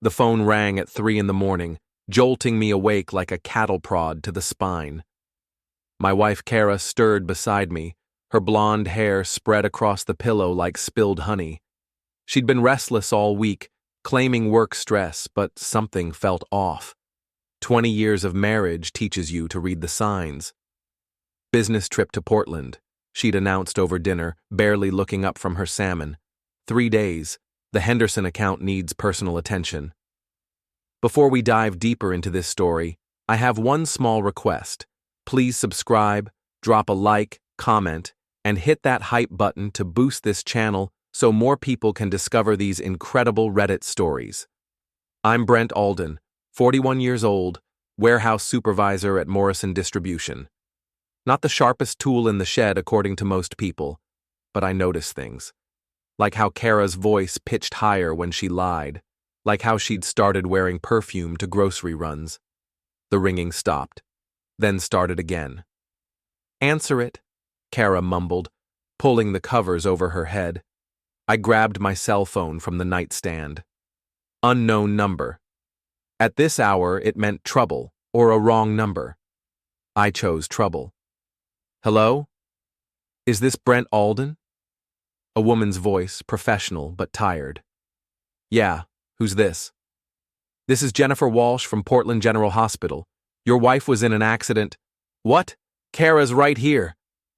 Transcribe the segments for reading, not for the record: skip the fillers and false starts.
The phone rang at 3 in the morning, jolting me awake like a cattle prod to the spine. My wife Kara stirred beside me, her blonde hair spread across the pillow like spilled honey. She'd been restless all week, claiming work stress, but something felt off. 20 years of marriage teaches you to read the signs. Business trip to Portland, she'd announced over dinner, barely looking up from her salmon. 3 days. The Henderson account needs personal attention. Before we dive deeper into this story, I have one small request. Please subscribe, drop a like, comment, and hit that hype button to boost this channel so more people can discover these incredible Reddit stories. I'm Brent Alden, 41 years old, warehouse supervisor at Morrison Distribution. Not the sharpest tool in the shed according to most people, but I notice things. Like how Kara's voice pitched higher when she lied, like how she'd started wearing perfume to grocery runs. The ringing stopped, then started again. "Answer it," Kara mumbled, pulling the covers over her head. I grabbed my cell phone from the nightstand. Unknown number. At this hour, it meant trouble or a wrong number. I chose trouble. "Hello? Is this Brent Alden?" A woman's voice, professional but tired. "Yeah, who's this?" "This is Jennifer Walsh from Portland General Hospital. Your wife was in an accident." "What? Kara's right here."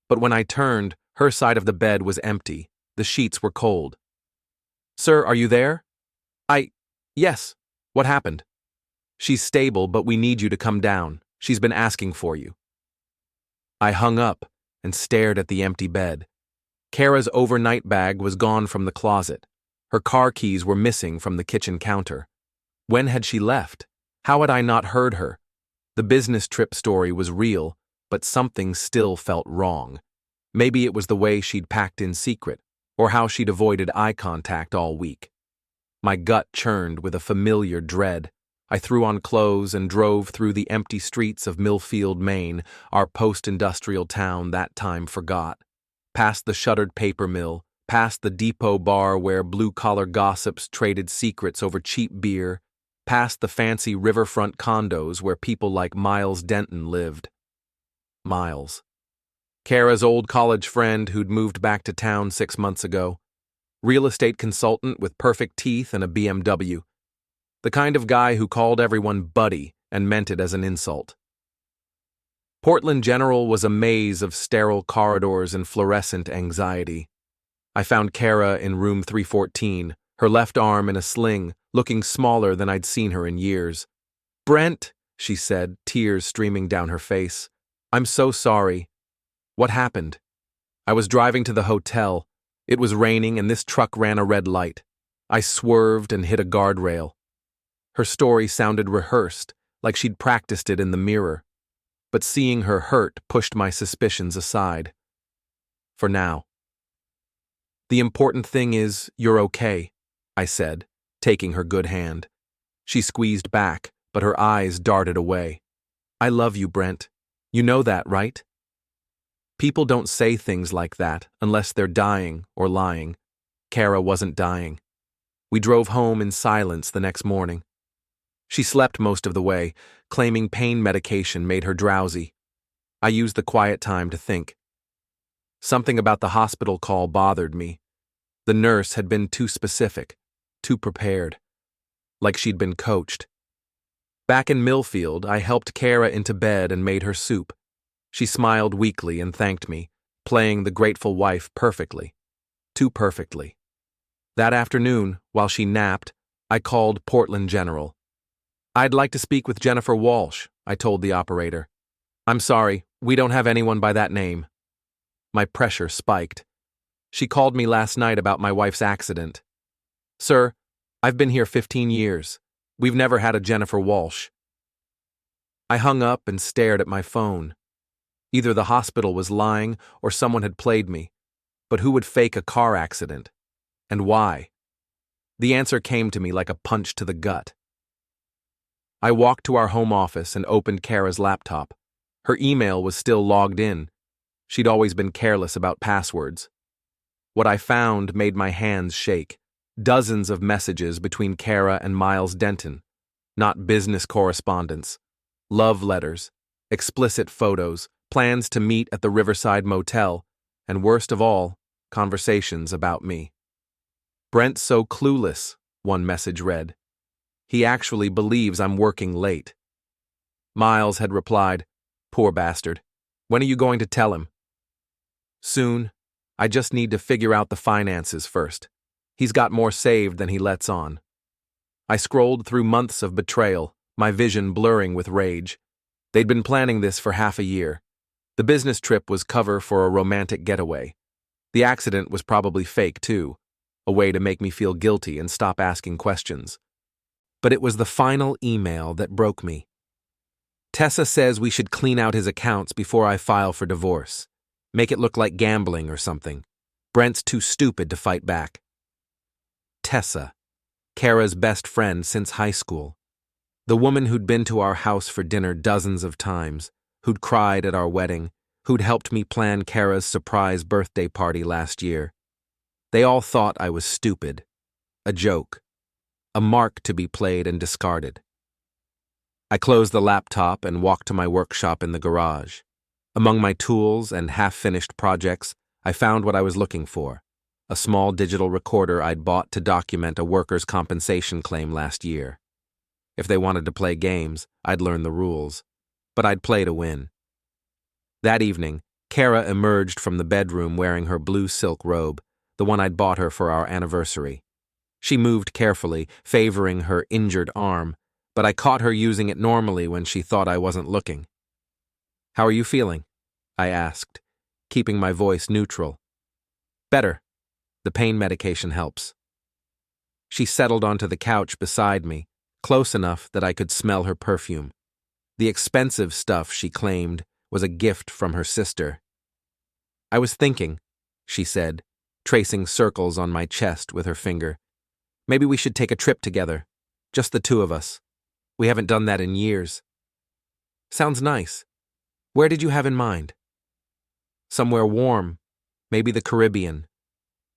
But when I turned, her side of the bed was empty. The sheets were cold. "Sir, are you there?" Yes. What happened?" "She's stable, but we need you to come down. She's been asking for you." I hung up and stared at the empty bed. Kara's overnight bag was gone from the closet. Her car keys were missing from the kitchen counter. When had she left? How had I not heard her? The business trip story was real, but something still felt wrong. Maybe it was the way she'd packed in secret, or how she'd avoided eye contact all week. My gut churned with a familiar dread. I threw on clothes and drove through the empty streets of Millfield, Maine, our post-industrial town that time forgot. Past the shuttered paper mill, past the depot bar where blue-collar gossips traded secrets over cheap beer, past the fancy riverfront condos where people like Miles Denton lived. Miles. Kara's old college friend who'd moved back to town 6 months ago. Real estate consultant with perfect teeth and a BMW. The kind of guy who called everyone buddy and meant it as an insult. Portland General was a maze of sterile corridors and fluorescent anxiety. I found Kara in room 314, her left arm in a sling, looking smaller than I'd seen her in years. "Brent," she said, tears streaming down her face. "I'm so sorry." "What happened?" "I was driving to the hotel. It was raining and this truck ran a red light. I swerved and hit a guardrail." Her story sounded rehearsed, like she'd practiced it in the mirror. But seeing her hurt pushed my suspicions aside. For now. "The important thing is, you're okay," I said, taking her good hand. She squeezed back, but her eyes darted away. "I love you, Brent. You know that, right?" People don't say things like that unless they're dying or lying. Kara wasn't dying. We drove home in silence the next morning. She slept most of the way, claiming pain medication made her drowsy. I used the quiet time to think. Something about the hospital call bothered me. The nurse had been too specific, too prepared, like she'd been coached. Back in Millfield, I helped Kara into bed and made her soup. She smiled weakly and thanked me, playing the grateful wife perfectly. Too perfectly. That afternoon, while she napped, I called Portland General. "I'd like to speak with Jennifer Walsh," I told the operator. "I'm sorry, we don't have anyone by that name." My pressure spiked. "She called me last night about my wife's accident." "Sir, I've been here 15 years. We've never had a Jennifer Walsh." I hung up and stared at my phone. Either the hospital was lying or someone had played me. But who would fake a car accident? And why? The answer came to me like a punch to the gut. I walked to our home office and opened Kara's laptop. Her email was still logged in. She'd always been careless about passwords. What I found made my hands shake. Dozens of messages between Kara and Miles Denton. Not business correspondence. Love letters, explicit photos, plans to meet at the Riverside Motel, and worst of all, conversations about me. "Brent's so clueless," one message read. "He actually believes I'm working late." Miles had replied, "Poor bastard. When are you going to tell him?" "Soon. I just need to figure out the finances first. He's got more saved than he lets on." I scrolled through months of betrayal, my vision blurring with rage. They'd been planning this for half a year. The business trip was cover for a romantic getaway. The accident was probably fake, too, a way to make me feel guilty and stop asking questions. But it was the final email that broke me. "Tessa says we should clean out his accounts before I file for divorce. Make it look like gambling or something. Brent's too stupid to fight back." Tessa, Kara's best friend since high school. The woman who'd been to our house for dinner dozens of times, who'd cried at our wedding, who'd helped me plan Kara's surprise birthday party last year. They all thought I was stupid, a joke, a mark to be played and discarded. I closed the laptop and walked to my workshop in the garage. Among my tools and half-finished projects, I found what I was looking for, a small digital recorder I'd bought to document a workers' compensation claim last year. If they wanted to play games, I'd learn the rules, but I'd play to win. That evening, Kara emerged from the bedroom wearing her blue silk robe, the one I'd bought her for our anniversary. She moved carefully, favoring her injured arm, but I caught her using it normally when she thought I wasn't looking. "How are you feeling?" I asked, keeping my voice neutral. "Better. The pain medication helps." She settled onto the couch beside me, close enough that I could smell her perfume. The expensive stuff, she claimed, was a gift from her sister. "I was thinking," she said, tracing circles on my chest with her finger. "Maybe we should take a trip together, just the two of us. We haven't done that in years." "Sounds nice. Where did you have in mind?" "Somewhere warm, maybe the Caribbean.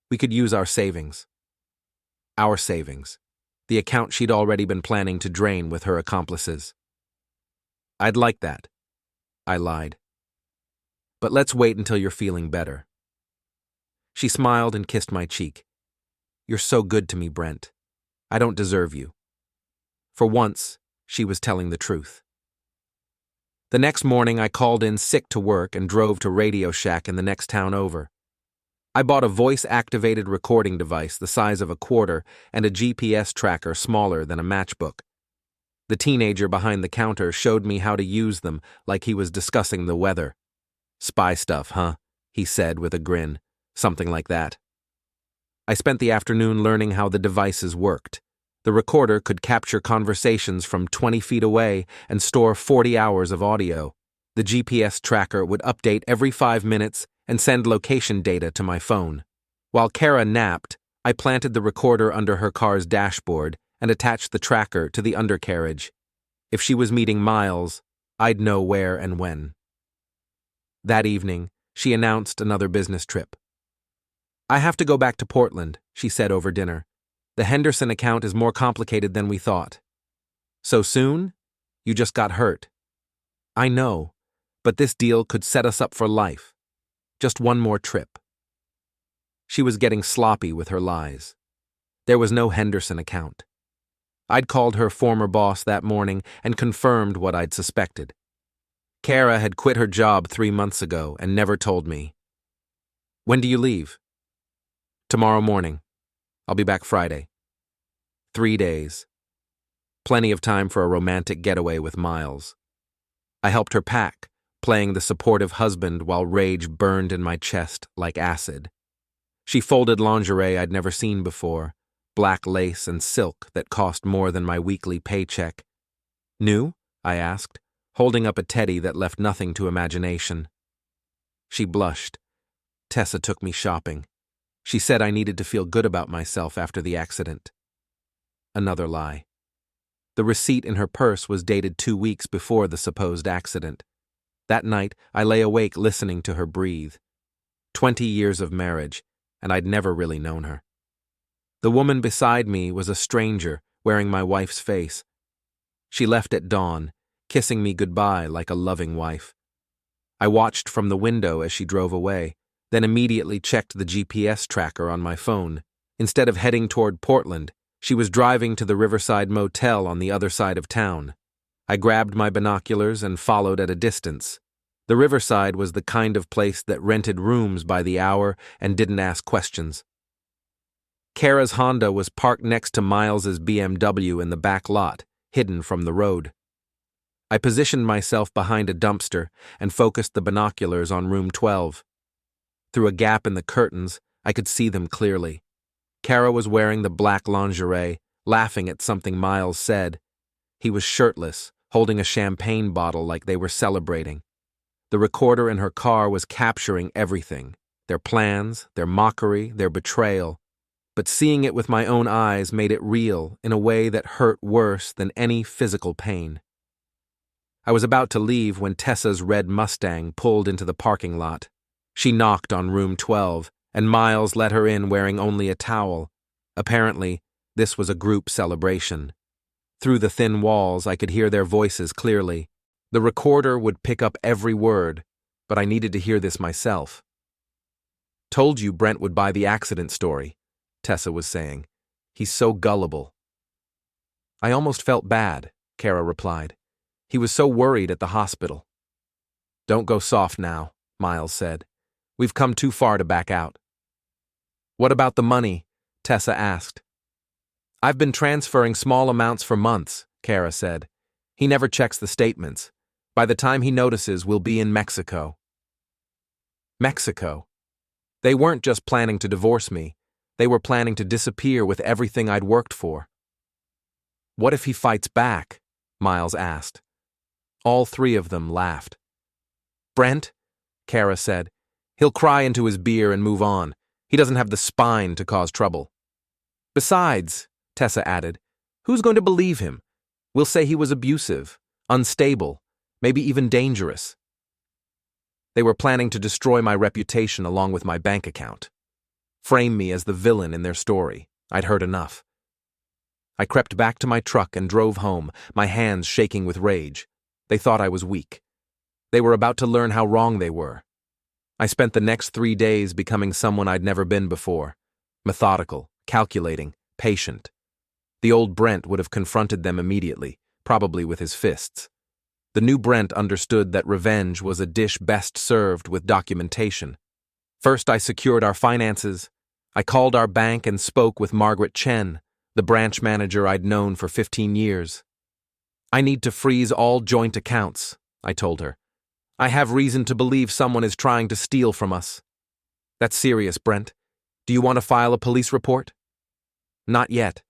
We could use our savings." Our savings. The account she'd already been planning to drain with her accomplices. "I'd like that," I lied. "But let's wait until you're feeling better." She smiled and kissed my cheek. "You're so good to me, Brent. I don't deserve you." For once, she was telling the truth. The next morning, I called in sick to work and drove to Radio Shack in the next town over. I bought a voice-activated recording device the size of a quarter and a GPS tracker smaller than a matchbook. The teenager behind the counter showed me how to use them like he was discussing the weather. "Spy stuff, huh?" he said with a grin. Something like that. I spent the afternoon learning how the devices worked. The recorder could capture conversations from 20 feet away and store 40 hours of audio. The GPS tracker would update every 5 minutes and send location data to my phone. While Kara napped, I planted the recorder under her car's dashboard and attached the tracker to the undercarriage. If she was meeting Miles, I'd know where and when. That evening, she announced another business trip. "I have to go back to Portland," she said over dinner. "The Henderson account is more complicated than we thought." "So soon? You just got hurt." "I know, but this deal could set us up for life. Just one more trip." She was getting sloppy with her lies. There was no Henderson account. I'd called her former boss that morning and confirmed what I'd suspected. Kara had quit her job 3 months ago and never told me. "When do you leave?" "Tomorrow morning. I'll be back Friday." 3 days. Plenty of time for a romantic getaway with Miles. I helped her pack, playing the supportive husband while rage burned in my chest like acid. She folded lingerie I'd never seen before, black lace and silk that cost more than my weekly paycheck. "New?" I asked, holding up a teddy that left nothing to imagination. She blushed. "Tessa took me shopping. She said I needed to feel good about myself after the accident." Another lie. The receipt in her purse was dated 2 weeks before the supposed accident. That night, I lay awake listening to her breathe. 20 years of marriage, and I'd never really known her. The woman beside me was a stranger, wearing my wife's face. She left at dawn, kissing me goodbye like a loving wife. I watched from the window as she drove away, then immediately checked the GPS tracker on my phone. Instead of heading toward Portland, she was driving to the Riverside Motel on the other side of town. I grabbed my binoculars and followed at a distance. The Riverside was the kind of place that rented rooms by the hour and didn't ask questions. Kara's Honda was parked next to Miles's BMW in the back lot, hidden from the road. I positioned myself behind a dumpster and focused the binoculars on room 12. Through a gap in the curtains, I could see them clearly. Kara was wearing the black lingerie, laughing at something Miles said. He was shirtless, holding a champagne bottle like they were celebrating. The recorder in her car was capturing everything, their plans, their mockery, their betrayal. But seeing it with my own eyes made it real in a way that hurt worse than any physical pain. I was about to leave when Tessa's red Mustang pulled into the parking lot. She knocked on room 12, and Miles let her in wearing only a towel. Apparently, this was a group celebration. Through the thin walls, I could hear their voices clearly. The recorder would pick up every word, but I needed to hear this myself. "Told you Brent would buy the accident story," Tessa was saying. "He's so gullible." "I almost felt bad," Kara replied. "He was so worried at the hospital." "Don't go soft now," Miles said. "We've come too far to back out." "What about the money?" Tessa asked. "I've been transferring small amounts for months," Kara said. "He never checks the statements. By the time he notices, we'll be in Mexico." Mexico? They weren't just planning to divorce me. They were planning to disappear with everything I'd worked for. "What if he fights back?" Miles asked. All three of them laughed. "Brent," Kara said, "he'll cry into his beer and move on. He doesn't have the spine to cause trouble." "Besides," Tessa added, "who's going to believe him? We'll say he was abusive, unstable, maybe even dangerous." They were planning to destroy my reputation along with my bank account. Frame me as the villain in their story. I'd heard enough. I crept back to my truck and drove home, my hands shaking with rage. They thought I was weak. They were about to learn how wrong they were. I spent the next 3 days becoming someone I'd never been before. Methodical, calculating, patient. The old Brent would have confronted them immediately, probably with his fists. The new Brent understood that revenge was a dish best served with documentation. First, I secured our finances. I called our bank and spoke with Margaret Chen, the branch manager I'd known for 15 years. "I need to freeze all joint accounts," I told her. "I have reason to believe someone is trying to steal from us." "That's serious, Brent. Do you want to file a police report?" "Not yet.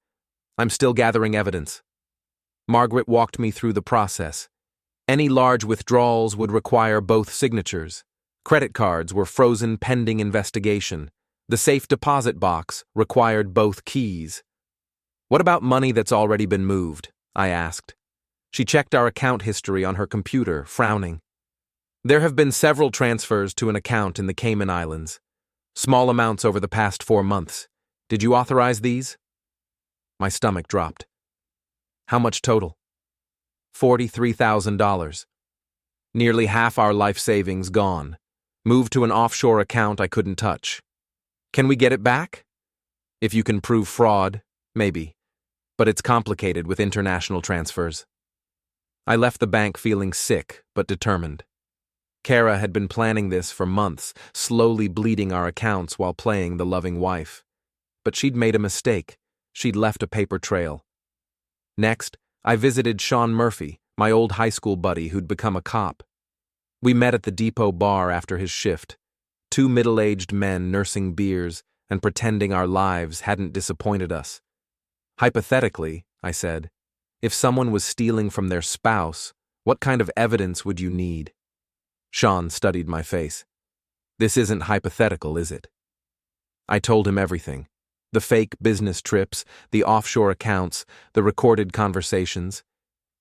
I'm still gathering evidence." Margaret walked me through the process. Any large withdrawals would require both signatures. Credit cards were frozen pending investigation. The safe deposit box required both keys. "What about money that's already been moved?" I asked. She checked our account history on her computer, frowning. "There have been several transfers to an account in the Cayman Islands. Small amounts over the past 4 months. Did you authorize these?" My stomach dropped. "How much total?" $43,000. Nearly half our life savings gone. Moved to an offshore account I couldn't touch. "Can we get it back?" "If you can prove fraud, maybe. But it's complicated with international transfers." I left the bank feeling sick, but determined. Kara had been planning this for months, slowly bleeding our accounts while playing the loving wife. But she'd made a mistake. She'd left a paper trail. Next, I visited Sean Murphy, my old high school buddy who'd become a cop. We met at the depot bar after his shift, 2 middle-aged men nursing beers and pretending our lives hadn't disappointed us. "Hypothetically," I said, "if someone was stealing from their spouse, what kind of evidence would you need?" Sean studied my face. "This isn't hypothetical, is it?" I told him everything. The fake business trips, the offshore accounts, the recorded conversations.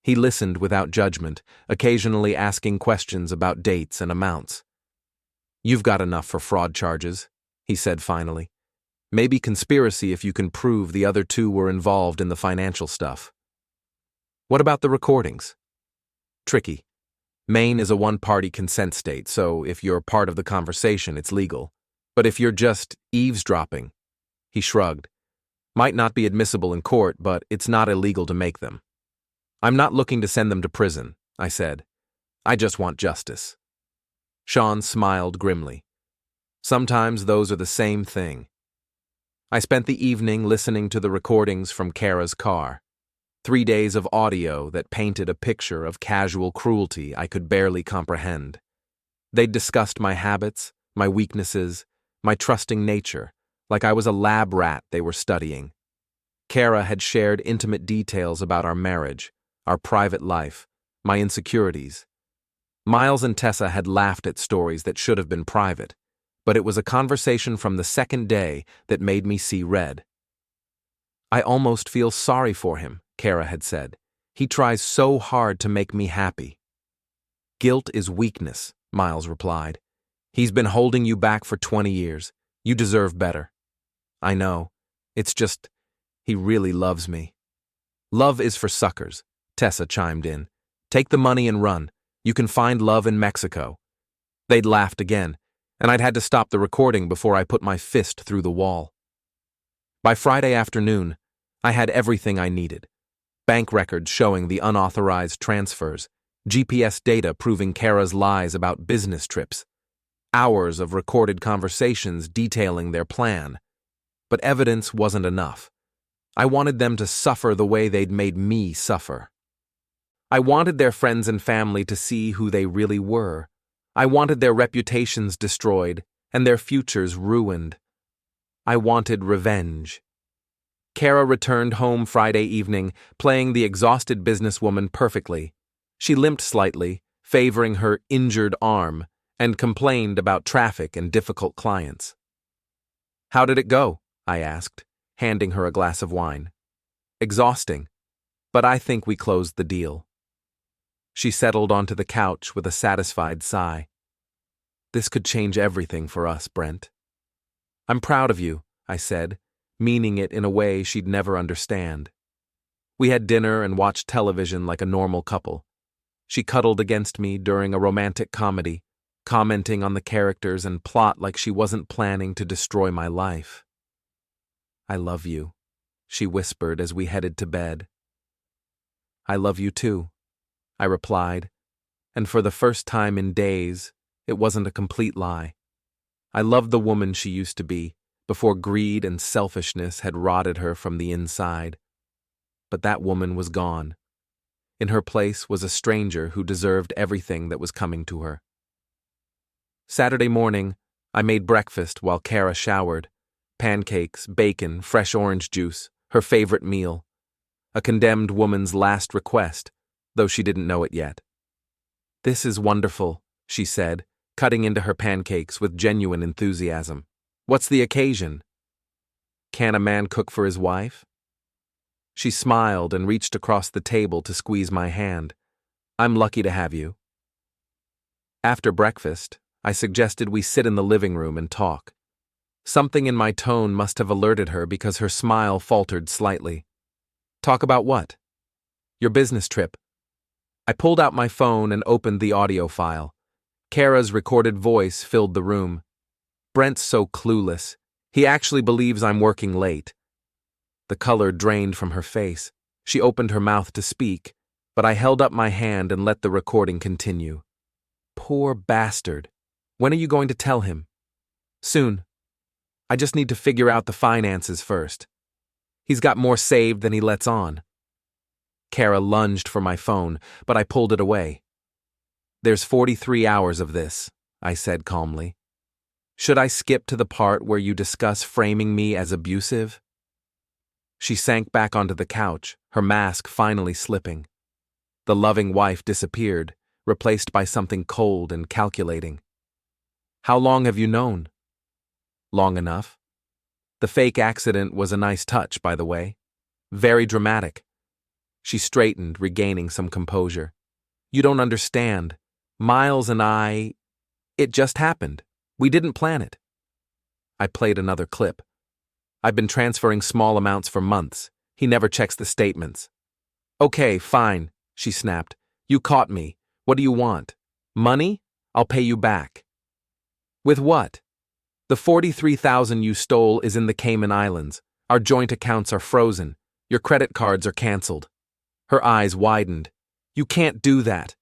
He listened without judgment, occasionally asking questions about dates and amounts. "You've got enough for fraud charges," he said finally. Maybe conspiracy if you can prove the other two were involved in the financial stuff. What about the recordings? Tricky. Maine is a one-party consent state, so if you're part of the conversation, it's legal. But if you're just eavesdropping, he shrugged. Might not be admissible in court, but it's not illegal to make them. I'm not looking to send them to prison, I said. I just want justice. Sean smiled grimly. Sometimes those are the same thing. I spent the evening listening to the recordings from Kara's car. 3 days of audio that painted a picture of casual cruelty I could barely comprehend. They'd discussed my habits, my weaknesses, my trusting nature, like I was a lab rat they were studying. Kara had shared intimate details about our marriage, our private life, my insecurities. Miles and Tessa had laughed at stories that should have been private, but it was a conversation from the second day that made me see red. I almost feel sorry for him, Kara had said. He tries so hard to make me happy. Guilt is weakness, Miles replied. He's been holding you back for 20 years. You deserve better. I know. It's just, he really loves me. Love is for suckers, Tessa chimed in. Take the money and run. You can find love in Mexico. They'd laughed again, and I'd had to stop the recording before I put my fist through the wall. By Friday afternoon, I had everything I needed. Bank records showing the unauthorized transfers, GPS data proving Kara's lies about business trips, hours of recorded conversations detailing their plan. But evidence wasn't enough. I wanted them to suffer the way they'd made me suffer. I wanted their friends and family to see who they really were. I wanted their reputations destroyed and their futures ruined. I wanted revenge. Kara returned home Friday evening, playing the exhausted businesswoman perfectly. She limped slightly, favoring her injured arm, and complained about traffic and difficult clients. How did it go? I asked, handing her a glass of wine. Exhausting, but I think we closed the deal. She settled onto the couch with a satisfied sigh. This could change everything for us, Brent. I'm proud of you, I said, meaning it in a way she'd never understand. We had dinner and watched television like a normal couple. She cuddled against me during a romantic comedy, commenting on the characters and plot like she wasn't planning to destroy my life. I love you, she whispered as we headed to bed. I love you too, I replied, and for the first time in days, it wasn't a complete lie. I loved the woman she used to be, before greed and selfishness had rotted her from the inside. But that woman was gone. In her place was a stranger who deserved everything that was coming to her. Saturday morning, I made breakfast while Kara showered. Pancakes, bacon, fresh orange juice, her favorite meal. A condemned woman's last request, though she didn't know it yet. This is wonderful, she said, cutting into her pancakes with genuine enthusiasm. What's the occasion? Can a man cook for his wife? She smiled and reached across the table to squeeze my hand. I'm lucky to have you. After breakfast, I suggested we sit in the living room and talk. Something in my tone must have alerted her because her smile faltered slightly. Talk about what? Your business trip. I pulled out my phone and opened the audio file. Kara's recorded voice filled the room. Brent's so clueless. He actually believes I'm working late. The color drained from her face. She opened her mouth to speak, but I held up my hand and let the recording continue. Poor bastard. When are you going to tell him? Soon. I just need to figure out the finances first. He's got more saved than he lets on. Kara lunged for my phone, but I pulled it away. There's 43 hours of this, I said calmly. Should I skip to the part where you discuss framing me as abusive? She sank back onto the couch, her mask finally slipping. The loving wife disappeared, replaced by something cold and calculating. How long have you known? Long enough. The fake accident was a nice touch, by the way. Very dramatic. She straightened, regaining some composure. You don't understand. Miles and I... It just happened. We didn't plan it. I played another clip. I've been transferring small amounts for months. He never checks the statements. Okay, fine, she snapped. You caught me. What do you want? Money? I'll pay you back. With what? The $43,000 you stole is in the Cayman Islands. Our joint accounts are frozen. Your credit cards are canceled. Her eyes widened. You can't do that.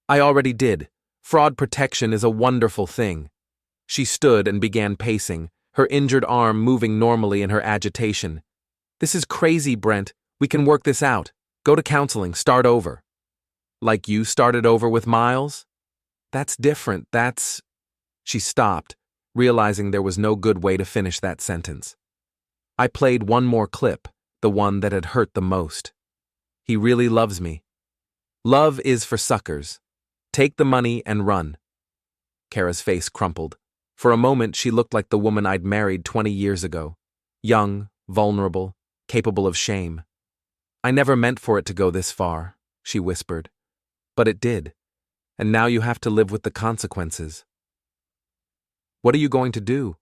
I already did. Fraud protection is a wonderful thing. She stood and began pacing, her injured arm moving normally in her agitation. This is crazy, Brent. We can work this out. Go to counseling, start over. Like you started over with Miles? That's different, that's… She stopped, realizing there was no good way to finish that sentence. I played one more clip, the one that had hurt the most. He really loves me. Love is for suckers. Take the money and run. Kara's face crumpled. For a moment, she looked like the woman I'd married 20 years ago. Young, vulnerable, capable of shame. I never meant for it to go this far, she whispered. But it did. And now you have to live with the consequences. What are you going to do?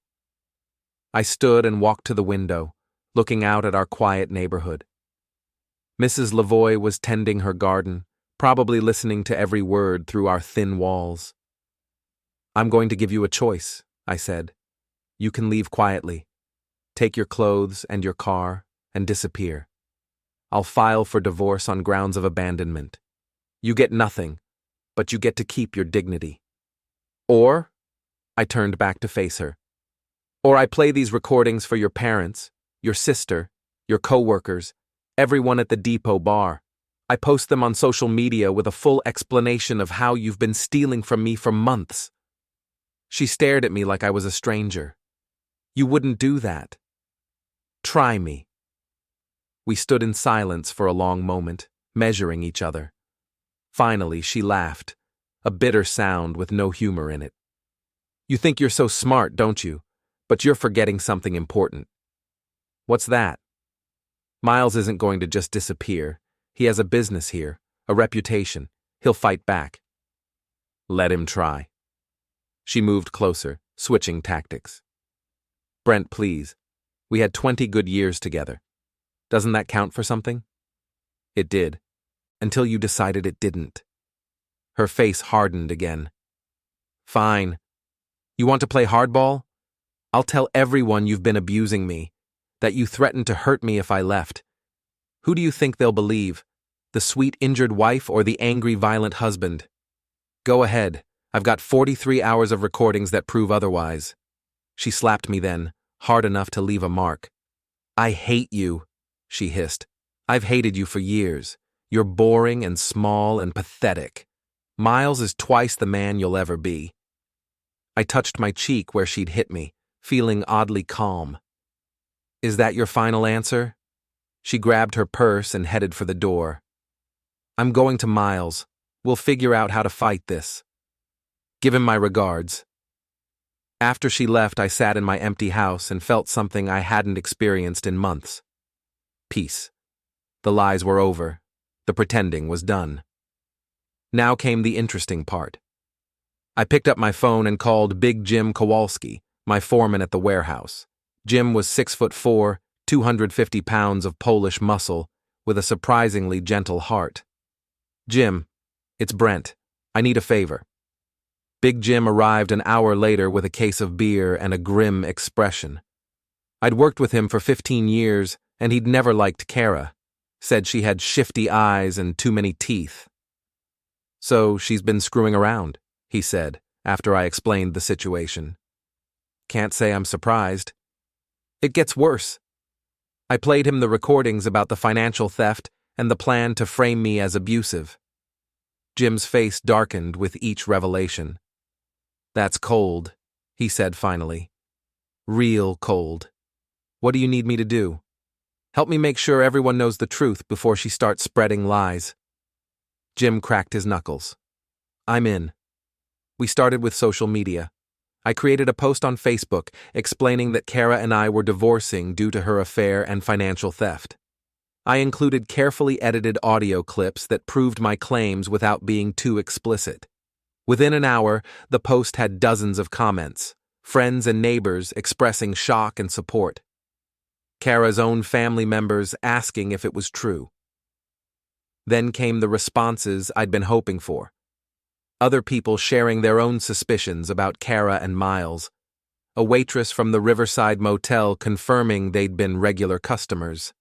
I stood and walked to the window, looking out at our quiet neighborhood. Mrs. Lavoie was tending her garden, probably listening to every word through our thin walls. I'm going to give you a choice, I said. You can leave quietly. Take your clothes and your car and disappear. I'll file for divorce on grounds of abandonment. You get nothing, but you get to keep your dignity. Or, I turned back to face her, or I play these recordings for your parents, your sister, your coworkers, everyone at the depot bar. I post them on social media with a full explanation of how you've been stealing from me for months. She stared at me like I was a stranger. You wouldn't do that. Try me. We stood in silence for a long moment, measuring each other. Finally, she laughed, a bitter sound with no humor in it. You think you're so smart, don't you? But you're forgetting something important. What's that? Miles isn't going to just disappear. He has a business here, a reputation. He'll fight back. Let him try. She moved closer, switching tactics. Brent, please. We had 20 good years together. Doesn't that count for something? It did. Until you decided it didn't. Her face hardened again. Fine. You want to play hardball? I'll tell everyone you've been abusing me, that you threatened to hurt me if I left. Who do you think they'll believe? The sweet injured wife or the angry violent husband? Go ahead. I've got 43 hours of recordings that prove otherwise. She slapped me then, hard enough to leave a mark. I hate you, she hissed. I've hated you for years. You're boring and small and pathetic. Miles is twice the man you'll ever be. I touched my cheek where she'd hit me, feeling oddly calm. Is that your final answer? She grabbed her purse and headed for the door. I'm going to Miles. We'll figure out how to fight this. Give him my regards. After she left, I sat in my empty house and felt something I hadn't experienced in months. Peace. The lies were over. The pretending was done. Now came the interesting part. I picked up my phone and called Big Jim Kowalski, my foreman at the warehouse. Jim was 6'4", 250 pounds of Polish muscle, with a surprisingly gentle heart. Jim, it's Brent. I need a favor. Big Jim arrived an hour later with a case of beer and a grim expression. I'd worked with him for 15 years, and he'd never liked Kara. Said she had shifty eyes and too many teeth. So she's been screwing around, he said, after I explained the situation. Can't say I'm surprised. It gets worse. I played him the recordings about the financial theft and the plan to frame me as abusive. Jim's face darkened with each revelation. That's cold, he said finally. Real cold. What do you need me to do? Help me make sure everyone knows the truth before she starts spreading lies. Jim cracked his knuckles. I'm in. We started with social media. I created a post on Facebook explaining that Kara and I were divorcing due to her affair and financial theft. I included carefully edited audio clips that proved my claims without being too explicit. Within an hour, the post had dozens of comments, friends and neighbors expressing shock and support. Kara's own family members asking if it was true. Then came the responses I'd been hoping for. Other people sharing their own suspicions about Kara and Miles. A waitress from the Riverside Motel confirming they'd been regular customers.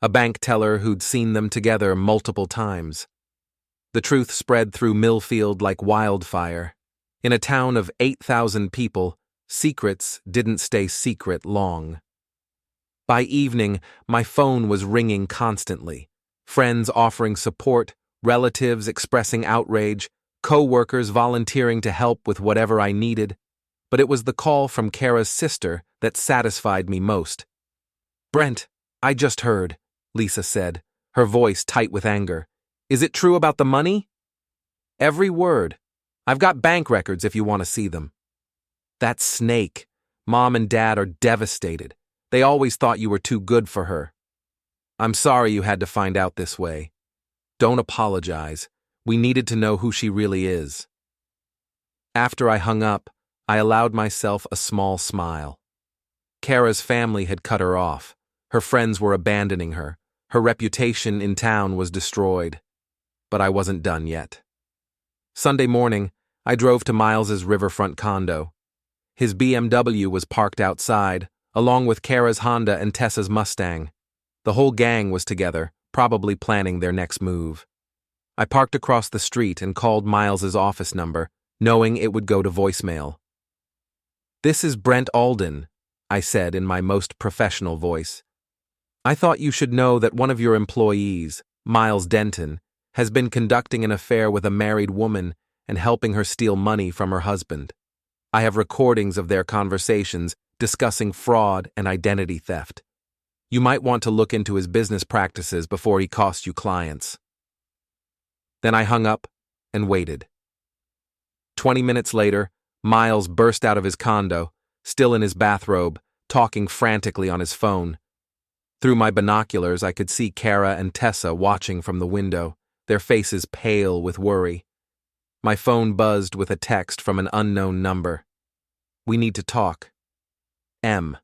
A bank teller who'd seen them together multiple times. The truth spread through Millfield like wildfire. In a town of 8,000 people, secrets didn't stay secret long. By evening, my phone was ringing constantly. Friends offering support, relatives expressing outrage, co-workers volunteering to help with whatever I needed. But it was the call from Kara's sister that satisfied me most. "Brent, I just heard," Lisa said, her voice tight with anger. "Is it true about the money?" "Every word. I've got bank records if you want to see them." "That snake. Mom and Dad are devastated. They always thought you were too good for her." "I'm sorry you had to find out this way. Don't apologize. We needed to know who she really is." After I hung up, I allowed myself a small smile. Kara's family had cut her off. Her friends were abandoning her. Her reputation in town was destroyed. But I wasn't done yet. Sunday morning, I drove to Miles's riverfront condo. His BMW was parked outside, along with Kara's Honda and Tessa's Mustang. The whole gang was together, probably planning their next move. I parked across the street and called Miles's office number, knowing it would go to voicemail. "This is Brent Alden," I said in my most professional voice. "I thought you should know that one of your employees, Miles Denton, has been conducting an affair with a married woman and helping her steal money from her husband. I have recordings of their conversations discussing fraud and identity theft. You might want to look into his business practices before he costs you clients." Then I hung up and waited. 20 minutes later, Miles burst out of his condo, still in his bathrobe, talking frantically on his phone. Through my binoculars, I could see Kara and Tessa watching from the window, their faces pale with worry. My phone buzzed with a text from an unknown number. "We need to talk. M."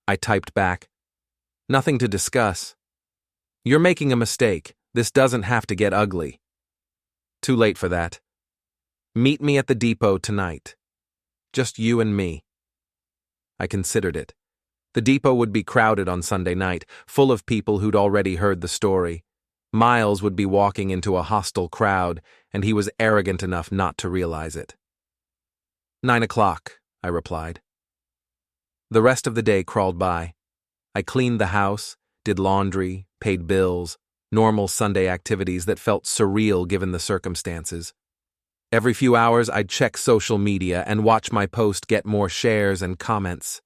I typed back, "Nothing to discuss. You're making a mistake. This doesn't have to get ugly." "Too late for that. Meet me at the depot tonight. Just you and me." I considered it. The depot would be crowded on Sunday night, full of people who'd already heard the story. Miles would be walking into a hostile crowd, and he was arrogant enough not to realize it. 9 o'clock, I replied. The rest of the day crawled by. I cleaned the house, did laundry, paid bills, normal Sunday activities that felt surreal given the circumstances. Every few hours, I'd check social media and watch my post get more shares and comments.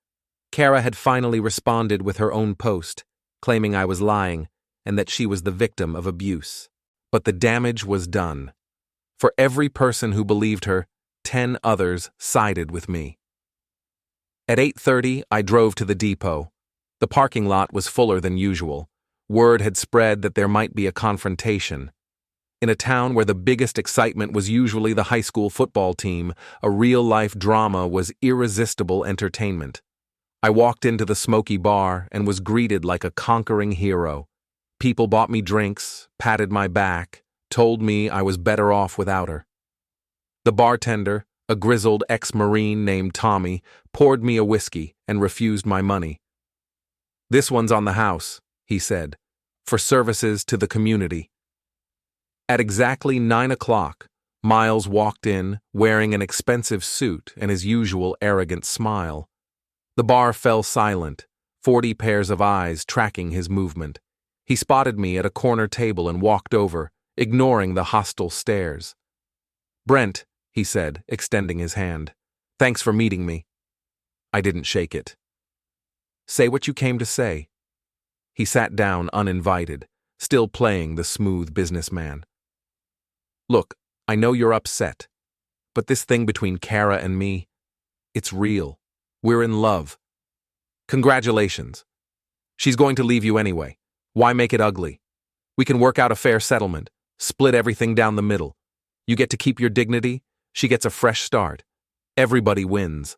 Kara had finally responded with her own post, claiming I was lying and that she was the victim of abuse. But the damage was done. For every person who believed her, 10 others sided with me. At 8:30, I drove to the depot. The parking lot was fuller than usual. Word had spread that there might be a confrontation. In a town where the biggest excitement was usually the high school football team, a real-life drama was irresistible entertainment. I walked into the smoky bar and was greeted like a conquering hero. People bought me drinks, patted my back, told me I was better off without her. The bartender, a grizzled ex-Marine named Tommy, poured me a whiskey and refused my money. "This one's on the house," he said, "for services to the community." At exactly 9 o'clock, Miles walked in, wearing an expensive suit and his usual arrogant smile. The bar fell silent, 40 pairs of eyes tracking his movement. He spotted me at a corner table and walked over, ignoring the hostile stares. "Brent," he said, extending his hand. "Thanks for meeting me." I didn't shake it. "Say what you came to say." He sat down uninvited, still playing the smooth businessman. "Look, I know you're upset, but this thing between Kara and me, it's real. We're in love. Congratulations. She's going to leave you anyway. Why make it ugly? We can work out a fair settlement, split everything down the middle. You get to keep your dignity, she gets a fresh start. Everybody wins."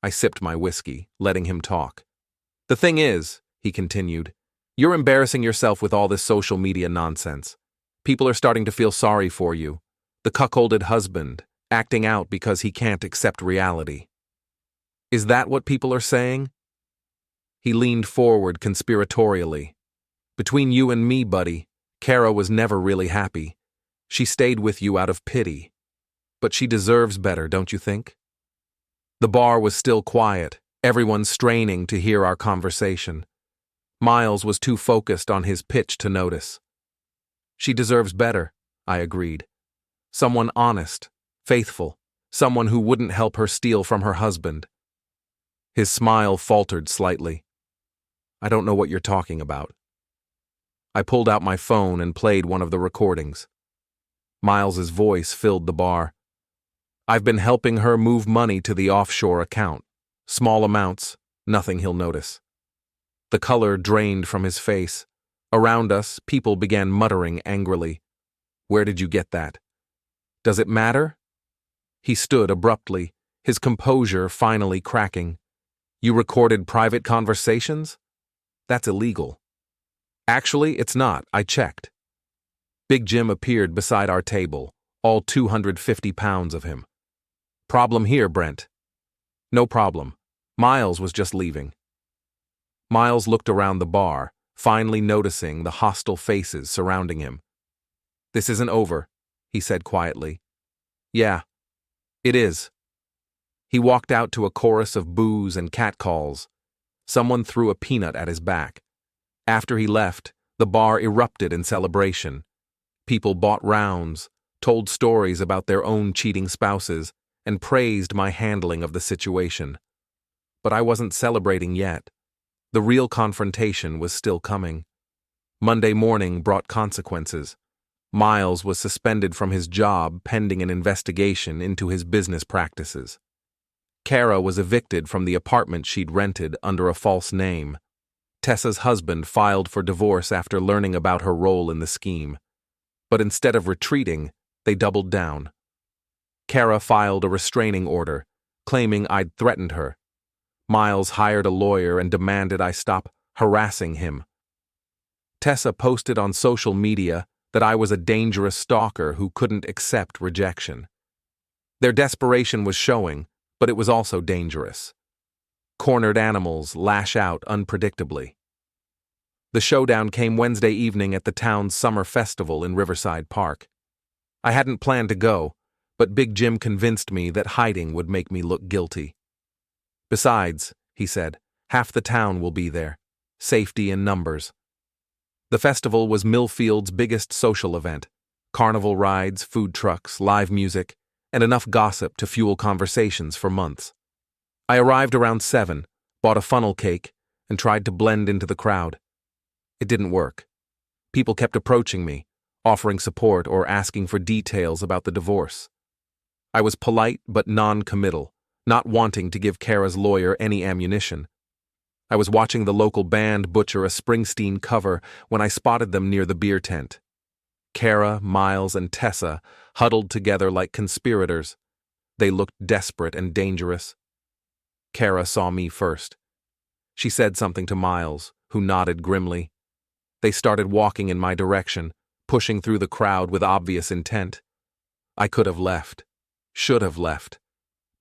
I sipped my whiskey, letting him talk. The thing is, he continued, you're embarrassing yourself with all this social media nonsense. People are starting to feel sorry for you. The cuckolded husband, acting out because he can't accept reality. Is that what people are saying? He leaned forward conspiratorially. Between you and me, buddy, Kara was never really happy. She stayed with you out of pity. But she deserves better, don't you think? The bar was still quiet, everyone straining to hear our conversation. Miles was too focused on his pitch to notice. She deserves better, I agreed. Someone honest, faithful, someone who wouldn't help her steal from her husband. His smile faltered slightly. I don't know what you're talking about. I pulled out my phone and played one of the recordings. Miles's voice filled the bar. I've been helping her move money to the offshore account. Small amounts, nothing he'll notice. The color drained from his face. Around us, people began muttering angrily. Where did you get that? Does it matter? He stood abruptly, his composure finally cracking. You recorded private conversations? That's illegal. Actually, it's not. I checked. Big Jim appeared beside our table, all 250 pounds of him. Problem here, Brent. No problem. Miles was just leaving. Miles looked around the bar, finally noticing the hostile faces surrounding him. This isn't over, he said quietly. Yeah, it is. He walked out to a chorus of boos and catcalls. Someone threw a peanut at his back. After he left, the bar erupted in celebration. People bought rounds, told stories about their own cheating spouses, and praised my handling of the situation. But I wasn't celebrating yet. The real confrontation was still coming. Monday morning brought consequences. Miles was suspended from his job pending an investigation into his business practices. Kara was evicted from the apartment she'd rented under a false name. Tessa's husband filed for divorce after learning about her role in the scheme. But instead of retreating, they doubled down. Kara filed a restraining order, claiming I'd threatened her. Miles hired a lawyer and demanded I stop harassing him. Tessa posted on social media that I was a dangerous stalker who couldn't accept rejection. Their desperation was showing, but it was also dangerous. Cornered animals lash out unpredictably. The showdown came Wednesday evening at the town's summer festival in Riverside Park. I hadn't planned to go, but Big Jim convinced me that hiding would make me look guilty. Besides, he said, half the town will be there. Safety in numbers. The festival was Millfield's biggest social event. Carnival rides, food trucks, live music, and enough gossip to fuel conversations for months. I arrived around 7, bought a funnel cake, and tried to blend into the crowd. It didn't work. People kept approaching me, offering support or asking for details about the divorce. I was polite but non-committal, not wanting to give Kara's lawyer any ammunition. I was watching the local band butcher a Springsteen cover when I spotted them near the beer tent. Kara, Miles, and Tessa huddled together like conspirators. They looked desperate and dangerous. Kara saw me first. She said something to Miles, who nodded grimly. They started walking in my direction, pushing through the crowd with obvious intent. I could have left. Should have left.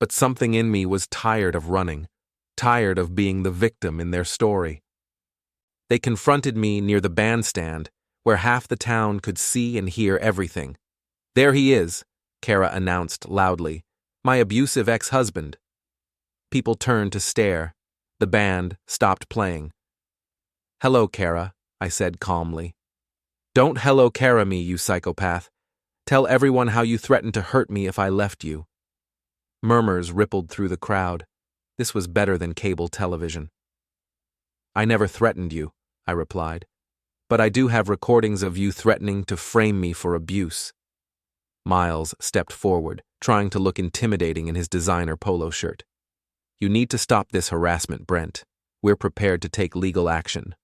But something in me was tired of running, tired of being the victim in their story. They confronted me near the bandstand, where half the town could see and hear everything. There he is, Kara announced loudly, my abusive ex-husband. People turned to stare. The band stopped playing. Hello, Kara, I said calmly. Don't hello Kara me, you psychopath. Tell everyone how you threatened to hurt me if I left you. Murmurs rippled through the crowd. This was better than cable television. I never threatened you, I replied. But I do have recordings of you threatening to frame me for abuse. Miles stepped forward, trying to look intimidating in his designer polo shirt. You need to stop this harassment, Brent. We're prepared to take legal action.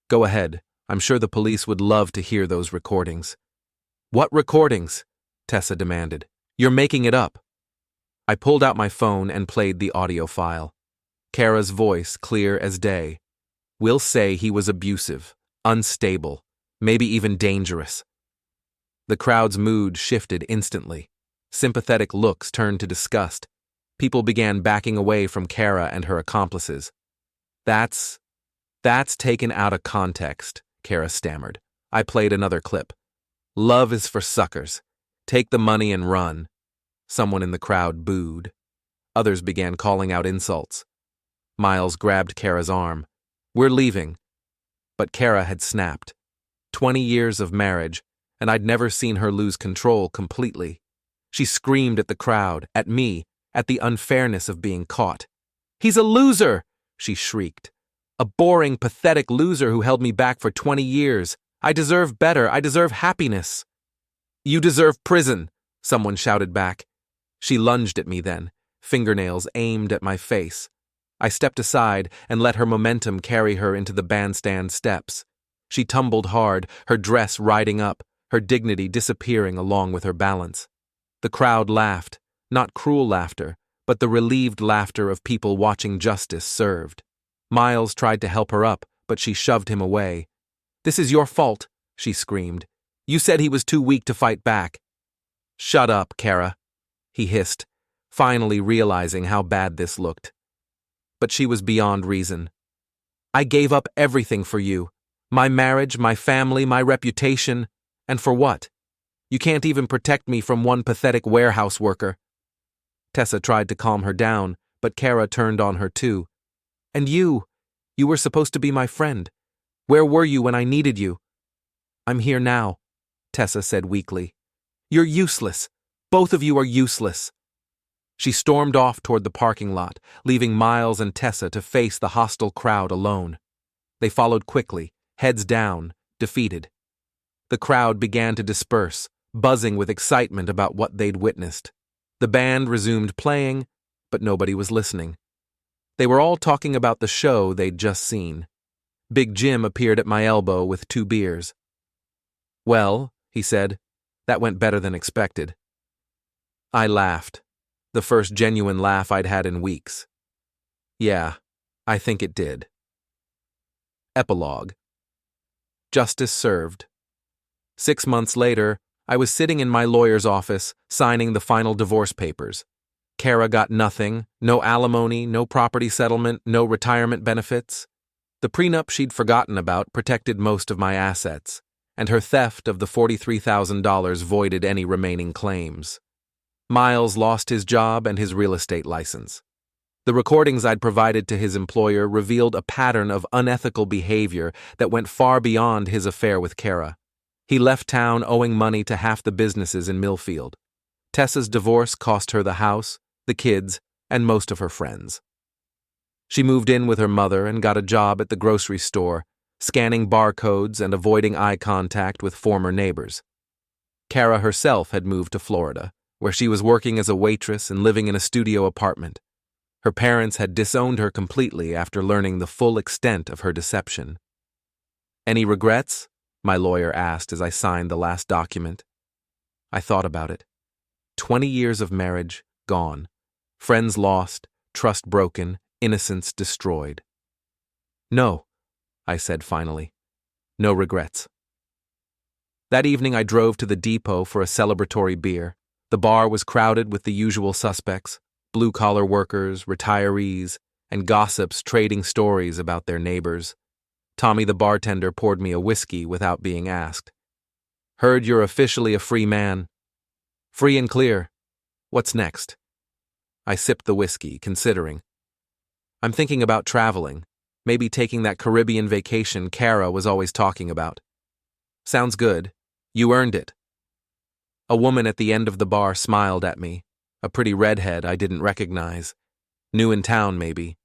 Go ahead. I'm sure the police would love to hear those recordings. What recordings? Tessa demanded. You're making it up. I pulled out my phone and played the audio file. Kara's voice clear as day. We'll say he was abusive, unstable, maybe even dangerous. The crowd's mood shifted instantly. Sympathetic looks turned to disgust. People began backing away from Kara and her accomplices. That's taken out of context, Kara stammered. I played another clip. Love is for suckers. Take the money and run. Someone in the crowd booed. Others began calling out insults. Miles grabbed Kara's arm. We're leaving. But Kara had snapped. 20 years of marriage, and I'd never seen her lose control completely. She screamed at the crowd, at me, at the unfairness of being caught. He's a loser, she shrieked. A boring, pathetic loser who held me back for 20 years. I deserve better. I deserve happiness. You deserve prison, someone shouted back. She lunged at me then, fingernails aimed at my face. I stepped aside and let her momentum carry her into the bandstand steps. She tumbled hard, her dress riding up, her dignity disappearing along with her balance. The crowd laughed, not cruel laughter, but the relieved laughter of people watching justice served. Miles tried to help her up, but she shoved him away. This is your fault, she screamed. You said he was too weak to fight back. Shut up, Kara, he hissed, finally realizing how bad this looked. But she was beyond reason. I gave up everything for you. My marriage, my family, my reputation. And for what? You can't even protect me from one pathetic warehouse worker. Tessa tried to calm her down, but Kara turned on her too. And you were supposed to be my friend. Where were you when I needed you? I'm here now, Tessa said weakly. You're useless. Both of you are useless. She stormed off toward the parking lot, leaving Miles and Tessa to face the hostile crowd alone. They followed quickly, heads down, defeated. The crowd began to disperse, buzzing with excitement about what they'd witnessed. The band resumed playing, but nobody was listening. They were all talking about the show they'd just seen. Big Jim appeared at my elbow with 2 beers. Well, he said, that went better than expected. I laughed, the first genuine laugh I'd had in weeks. Yeah, I think it did. Epilogue. Justice served. 6 months later, I was sitting in my lawyer's office, signing the final divorce papers. Kara got nothing, no alimony, no property settlement, no retirement benefits. The prenup she'd forgotten about protected most of my assets, and her theft of the $43,000 voided any remaining claims. Miles lost his job and his real estate license. The recordings I'd provided to his employer revealed a pattern of unethical behavior that went far beyond his affair with Kara. He left town owing money to half the businesses in Millfield. Tessa's divorce cost her the house, the kids, and most of her friends. She moved in with her mother and got a job at the grocery store, scanning barcodes and avoiding eye contact with former neighbors. Kara herself had moved to Florida, where she was working as a waitress and living in a studio apartment. Her parents had disowned her completely after learning the full extent of her deception. Any regrets? My lawyer asked as I signed the last document. I thought about it. 20 years of marriage, gone. Friends lost, trust broken, innocence destroyed. No, I said finally. No regrets. That evening I drove to the depot for a celebratory beer. The bar was crowded with the usual suspects, blue-collar workers, retirees, and gossips trading stories about their neighbors. Tommy the bartender poured me a whiskey without being asked. Heard you're officially a free man. Free and clear. What's next? I sipped the whiskey, considering. I'm thinking about traveling, maybe taking that Caribbean vacation Kara was always talking about. Sounds good. You earned it. A woman at the end of the bar smiled at me, a pretty redhead I didn't recognize. New in town, maybe.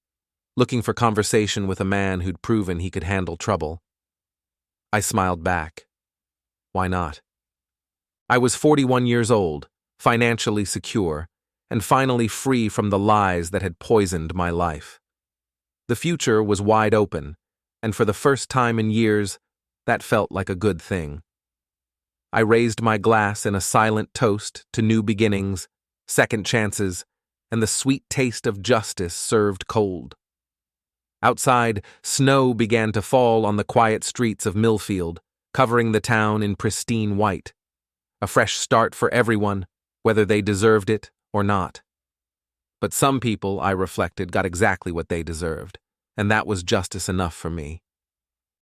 Looking for conversation with a man who'd proven he could handle trouble. I smiled back. Why not? I was 41 years old, financially secure, and finally free from the lies that had poisoned my life. The future was wide open, and for the first time in years, that felt like a good thing. I raised my glass in a silent toast to new beginnings, second chances, and the sweet taste of justice served cold. Outside, snow began to fall on the quiet streets of Millfield, covering the town in pristine white. A fresh start for everyone, whether they deserved it or not. But some people, I reflected, got exactly what they deserved, and that was justice enough for me.